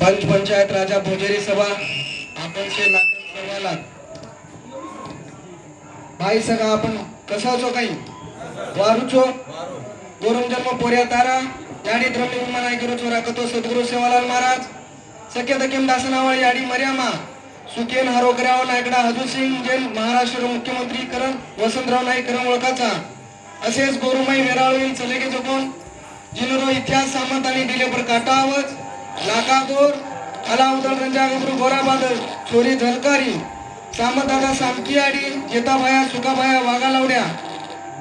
पंचायत राजा भोजेरी सभा आपण सर्वाला भाई सगळा आपण कसाचो काही वारूचो गोरम जन्म पोर्या तारा याडी द्रव्य विमान करो चोरा कतो सद्गुरु सेवालाल महाराज सख्य दकेम दासनावळ याडी मर्यामा सुकेन हरोकराव नायकडा हजू सिंग जैन महाराष्ट्र मुख्यमंत्री करण वसंतराव नाईक करण ओळखाचा असेच गोरुमाई वेराळी चलेगे जोकोन जिनरो इतिहास सामंत आणि दिले पर काटा आवाज लाकादोर अलाउद्दीन रंजा गबरू गोराबादर छोरी झलकारी सामंत दादा सामकी आडी जेताबाया सुकाबाया वागा लावड्या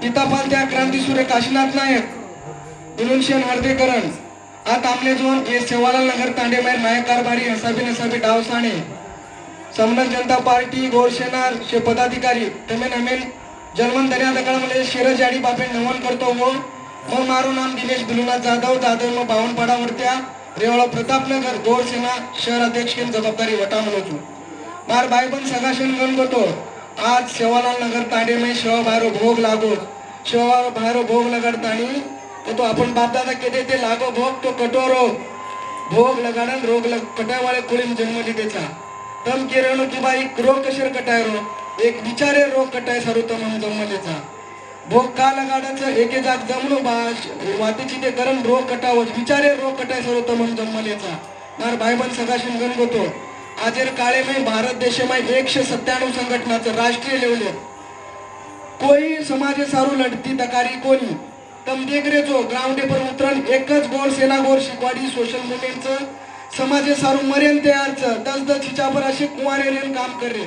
पितापाल त्या क्रांतीसूर्य काशीनाथ नायक विनुनशेन हरदेकरण आत आमले जोन ये सेवालाल नगर तांडेमेर नायक कारभारी हसाबी डावसाणे समन जनता पार्टी गोरसेना शे पदाधिकारी तमेन हमेन जर्मन दर्या दकाळमध्ये शिरज याडी बापे नमन करतो वो मग मारू नाम दिनेश बिलुनाथ जाधव मग बावनपाडावरत्या रेवळा प्रतापनगर गोरसेना शहर अध्यक्ष की जबाबदारी वटा म्हणतो मार भाईबंद सगाशन गणगतो आज सेवालाल नगर तांडे में शेवा बाहेर भोग लागो शेवा बाहेर भोग लगाडतानी तो आपण बापदादा केते ते लागो भोग तो कटोरो भोग लगाडन रोग कटायवाळे कुळीन जन्म लितेचा तम किरणो की बाई रोग कशर कटायरो एक विचारे रोग कटाय सर्वोत्तम म्हणून जन्मलेचा भोग का लगाडाचं एके जाग जमलो बाश वातीची ते करण रोग कटावच विचारे रोग कटाय सर्वोत्तम म्हणून जन्मलेचा मार भाईबंद सगाशन गणगतो आजेर काळे में भारत देश में 197 संघटनाचं राष्ट्रीय लेवल कोई समाज सारू लढती तकारी कोणी तम देख रे जो ग्राउंड पर उतरन एकच गोर सेना गोर शिकवाडी सोशल मुवमेंटचं समाज सारू मरेन तयारचं 10 छिचापर असे कुंवारे रेन काम करे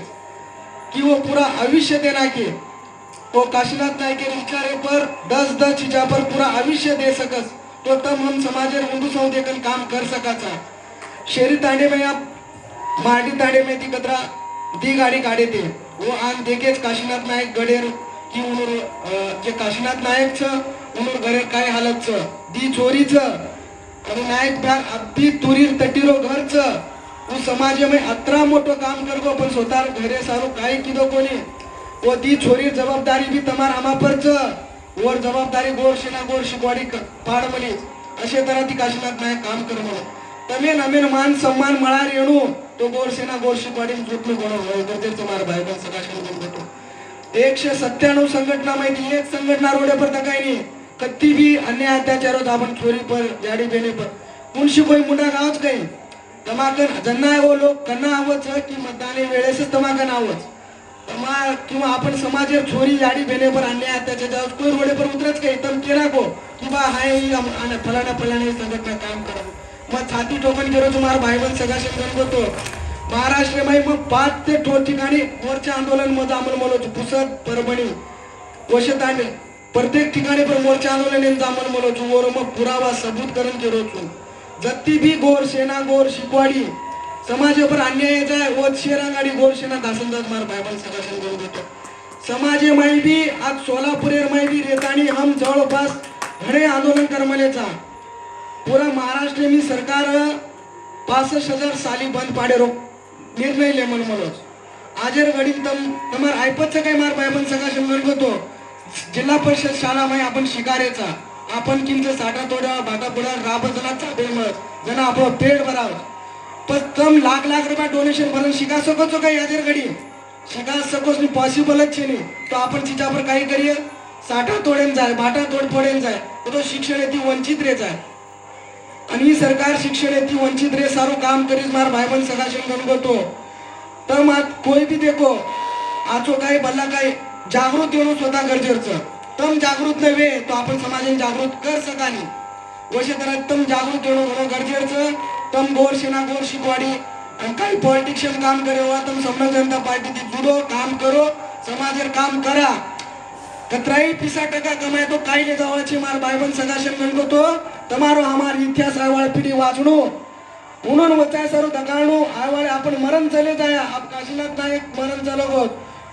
कि वो पूरा आयुष्य देना के तो काशीनाथ नायक के विचारे पर 10 छिचापर पूरा आयुष्य दे सकस तो तम हम समाजेर मुंडू सौदेकन काम कर सकाचा शेरी तांडे में आप माटी तांडे में ती कतरा दी गाडी काढे ते वो आन देखेच काशीनाथ नायक गडेर की उनर जे काशीनाथ नायक छ उनर घरे काय हालत छ दी चोरी छ आणि नायक ब्यार अब्दी तुरीर तटीरो घर छ वो समाज में अत्रा मोटो काम करगो पण स्वतः घरे सारू काय किदो कोणी वो दी छोरी जबाबदारी भी तमार आमा पर छ और जबाबदारी गोर सेना गोर शिकवाडी पाड मली अशे तरह ती काशीनाथ नायक काम कर म्हणून तमेन अमेन मान सम्मान मळार येणू तो गोर सेना गोर शिकवाडी जुटलो कोण गरजेचं तुम्हार भाईबंद सगाशन गणगतो 197 संघटना माहिती एक संघटना रोडे पर तकाई नहीं कत्ती भी अन्याय अत्याचार होता अपन छोरी पर जाडी बेने पर मुंशी कोई मुंडा गावच काही तमाकन जन्ना वो लोग कन्ना आवच की मतदाने वेळेस तमाकन आवच तमा किंवा आपण समाजेर छोरी जाडी बेने पर अन्याय अत्याचार कोई रोडे पर उतरच काही तम केला को कि बा हाय फलाना संघटना काम करा मग छाती टोकन करो तुम्हारा भाईबंद सगाशन गणगतो महाराष्ट्र में मग 5 ते 8 ठिकाणी मोर्चा आंदोलन मध्ये अमल मोलोच पुसद परभणी वशतांडे प्रत्येक ठिकाणी पर मोर्चा आंदोलन यांचा अमल मोलोच वर मग पुरावा सबूत करून केरोचू जत्ती भी गोर सेना गोर शिकवाडी समाज पर अन्याय जाय वो शेरा गाडी गोर सेना दासनदास मार भाईबंद सगाशन गणगतो समाज में भी आज सोलापुरेर में भी रेतानी हम जवळपास घणे आंदोलन करमलेचा पूरा महाराष्ट्र में सरकार 65,000 साली बंद पाडे रो निर्णय ले मनमलोच आजेर घडी तमार आयपतचं काही मार भाईबंद सगाशन गणगतो जिल्हा परिषद शाळा में आपण शिकारेचा आपण किंच साठा तोड्या भाटा पुढा राबजना चाबे मत जना आपलं पेट भराव पण तम लाख रुपया डोनेशन भरून शिका सकोच काही आजेर घडी शिका सकोच नाही पॉसिबलच छे नाही तो आपण तिच्यावर काही करिये साठा तोडेन जाय भाटा तोड पडेन जाय तो शिक्षण येती वंचित रे जाय आणि ही सरकार शिक्षण येती वंचित रे सारू काम करीज मार भाईबंद सगाशन गणगतो तम आज कोई भी देखो आजो काही भल्ला काही जागृत येणं स्वतः गरजेचं तम जागृत नव्हे तो आपण समाजाने जागृत कर सकानी वशे तर तम जागृत येणं गरजेचं तम गोर सेना गोर शिकवाडी आणि काही पॉलिटिशियन काम करे हुआ तम समन जनता पार्टी ती जुडो काम करो समाजेर काम करा कतराई 50% कमाय तो काही ले जावाची मार भाईबंद सगाशन गणगतो तमारो हमार इतिहास आवाळ पिढी वाचणो म्हणून वचाय सरू दकाळणो आवाळे आपण मरण चले जाय आप काशीनाथ नायक मरण चलो गो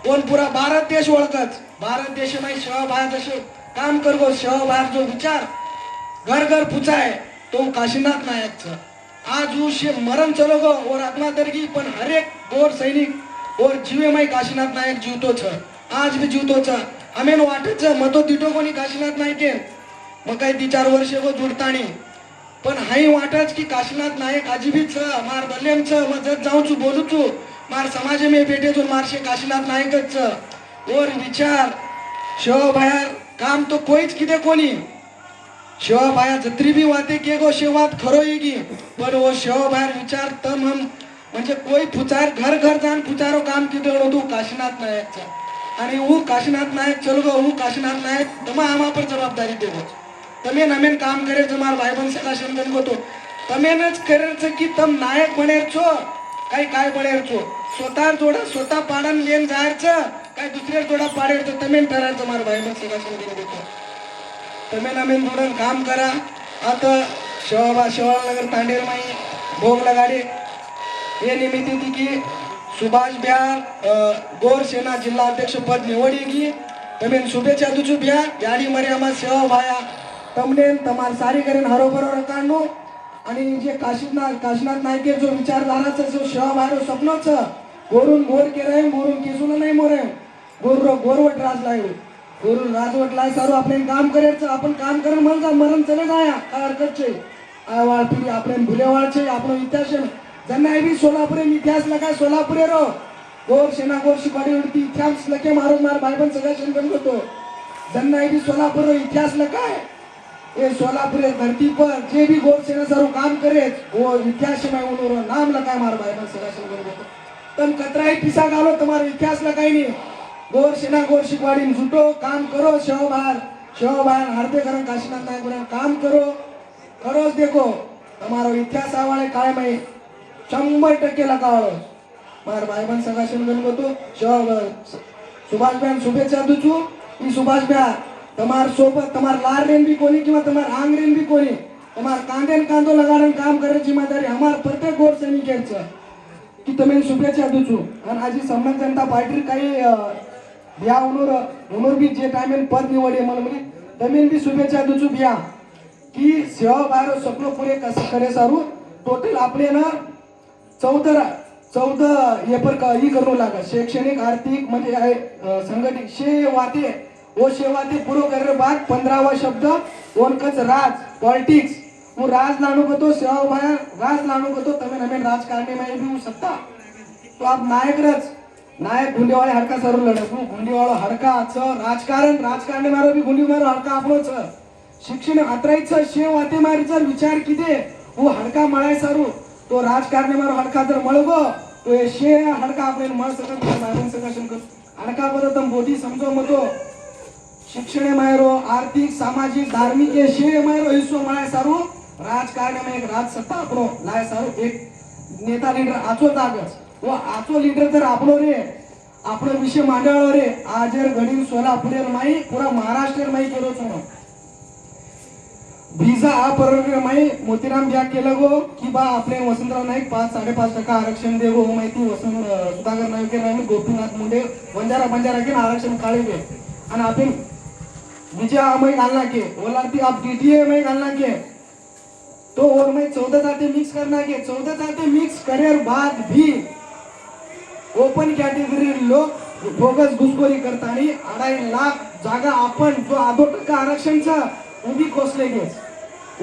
कोण पुरा भारत देश ओळखच भारत देश में शेवा बाहेर जसे काम करगो शेवा बाहेर जो विचार घर घर पुचाय तो काशीनाथ नायक छ आज उसे मरण चलो गो और आत्मा दरगी पण हर एक गोर सैनिक और जीवे में काशीनाथ नायक जीवतो छ आज भी जीवतो छ अमेन वाटच मतो दिटो कोणी काशीनाथ नायके मग काही 3-4 वर्ष गो जुडतानी पण हाई वाटच की काशीनाथ नायक अजिबीच मार बल्लेमच मजत जाऊचू बोलूचू मार समाज में बेटे मारशे काशीनाथ नायकच और विचार शेव बाहेर काम तो कोईच किती कोणी शेव बाया जत्री भी वाते के गो शेवात खरो येगी पण वो शेव बाहेर विचार तम हम म्हणजे कोई फुचार घर घर जान फुचारो काम किती तू काशीनाथ नायकचा आणि वो काशीनाथ नायक चल गो वो काशीनाथ नायक तमा आमा पर जवाबदारी देगो તમે નમેન કામ કરે છો મારા ભાઈ બન સગા સંગન કો તો તમે ન જ કરે છે કે તમ નાયક બનેર છો काय બનેર છો स्वतः जोडा स्वतः पाडन लेन जायर छ काय दुसऱ्या जोडा पाडेर तर તમે ठरायचं मारा भाई बन सगा संगन को તમે નમેન જોડन काम करा आता शेवाळनगर तांडेर माई भोग लगाडे हे निमित्त थी की सुभाष बिहार गोर सेना जिल्हा अध्यक्ष पद निवडेगी તમે શુભેચ્છા દુચુ ભ્યા યાડી મર્યામાં સેવા ભાયા તમને તમાર સારી કરીને હરોભરો રકાણનું आणि जे काशीनाथ नायके जो विचारधाराचा जो सेवा भायरो सपनो छ गोरून गोर केराय मोरून केसून नाही मोरे गोरवट राज लायो गोरून राजवट लाय सारो आपण काम करायचं आपण काम करून मरण चले जाया काय हरकत छे आवाळ पिढी आपण भुलेवाळ छे आपलो इतिहास जन्ना बी सोलापूर इतिहास लगा सोलापूर रो गोर सेना गोर शिकवाडी उडती इतिहास लके मारो मार भाईबन सगळा शंकन होतो जन्ना बी सोलापूर इतिहास लगा ये सोलापुर धरती पर जे भी गोर सेना सारो काम करे वो इतिहास में उन्होंने नाम लगाए मार भाई बन सगा संगन को तुम कतराई पिसा गालो तुम्हारा इतिहास लगाई नहीं गोर सेना गोर शिकवाड़ी में जुटो काम करो शेव बार हरदे करण काशीनाथ नायक बन काम करो देखो तुम्हारा इतिहास आवाले काय में 100% लगाओ मार भाई बन सगा संगन को तो सुभाष बहन शुभेच्छा दूचू ई सुभाष बहन તમાર સોબત તમાર લાર રેન भी कोनी किंवा તમાર आंग रेन भी कोनी તમાર કાંદેન કાંદો લગાડન કામ કરે जिम्मेदारी हमार प्रत्येक गोर सैनिकांचं की તમે शुभेच्छा दूचू आणि आजी संबंध जनता पार्टी काही बिया उनोर भी जे टाइम पद निवडे मला म्हणजे તમે भी शुभेच्छा दूचू बिया की सेवा बाहेर सपनो पुरे कसं करे सारू टोटल आपले ना 14 हे पर ही करू लागा शैक्षणिक आर्थिक म्हणजे संघटित शे वाते वो सेवा ते पूरो करने बाद 15वां शब्द ओनकच राज पॉलिटिक्स वो राज लानो को तो सेवा भाया राज लानो को तो तमें हमें राजकारणी में भी हो सकता तो आप नायक गुंडेवाळे हडका सरू लढत गुंडेवाळो हडका छ राजकारणी मारो भी गुंडी मारो हडका आपलो छ शिक्षण अत्राईच शे वाते मारी जर विचार किदे वो हडका मळाय सारू तो राजकारणी मारो हडका जर मळगो तो ये शे हडका आपले मळ सकत मारून सकशन कर हडका बरो तम बोधी समजो मतो शिक्षण मायरो आर्थिक सामाजिक धार्मिक ये शे मायरो हिस्सो मळाय सारू राजकारण में एक राज सत्ता आपलो लाय सारू एक नेता लीडर आचो जागस वो आचो लीडर जर आपलो रे आपलो विषय मांडळो रे आजर घडीन सोलापुरेर माई पूरा महाराष्ट्रेर माई केलो छो वीजा आ परवर माई मोतीराम ब्या केलं गो की बा आपले वसंतराव नाईक 5.5% आरक्षण दे गो माहिती सुधाकर नाईक राणी गोपीनाथ मुंडे बंजारा के आरक्षण काढी दे आणि आपण विजय आमय घालना के ओलारती आप डीटीए में घालना के तो और मैं 14 जाते मिक्स करना के 14 जाते मिक्स करे बाद भी ओपन कैटेगरी लोग बोगस घुसखोरी करतानी 2.5 लाख जागा आपण जो 2% आरक्षणचा उभी कोसले गे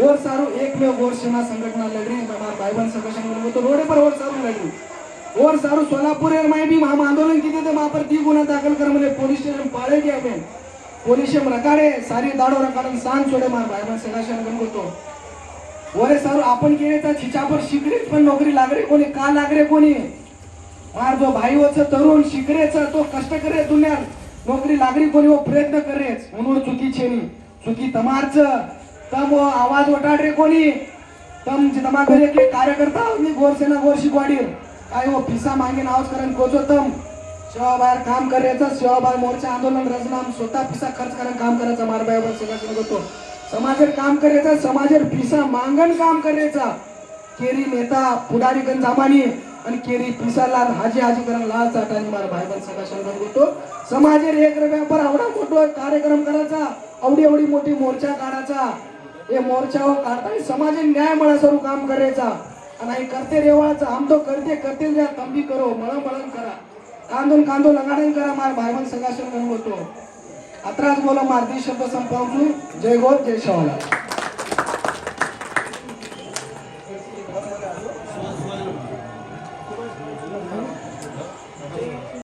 और सारू एकमेव गोर सेना संघटना लड़ी हमार भाई बहन संगठन तो रोडे पर और सारू लड़ी और सारू सोलापुर में भी हम आंदोलन किए थे वहां पर 3 गुना दाखल कर मुझे पुलिस स्टेशन पाड़े गया मैं पुलिस रकाडे सारी दाडो रकाडन सांग सोडे मार भाई बहन संगठन को तो ओरे सारू आपण केले तर छिचापर शिकरे पण नोकरी लागरे कोणी का लागरे कोणी मार जो भाई होच तरुण शिकरेचा तो कष्ट करे दुनियात नोकरी लागरी कोणी वो प्रयत्न करेच म्हणून चुकी छेनी चुकी तमारच तम आवाज वटाडरे कोणी तम तमागरे के कार्यकर्ता मी गोरसेना गोर शिकवाडीर काय वो पिसा मागे आवाज करन कोचो तम सेवाबाहेर काम करायचं सेवाबाहेर मोर्चा आंदोलन रचना स्वतः पिसा खर्च करून काम करायचं मारबाईवर सगळं होतो समाजेर काम करायचं समाजेर पिसा मागण काम करायचं केरी नेता पुढारी गण जामानी आणि केरी पिसाला हाजी करण लाल चाटानी मार भाईबंद सगळं होतो समाजेर एक व्यापार आवडा मोठो कार्यक्रम करायचा आवडी मोठी मोर्चा काढायचा ये मोर्चा हो काढता समाज न्याय मला सरू काम करायचा आणि करते रेवाचा हम तो करते जा तुम भी करो मळम करा कांदो लगाडन करा मार भाईबंद सगळं होतो अत्राच बोला मारती शब्द संपवू जय गोर जय शिवलाल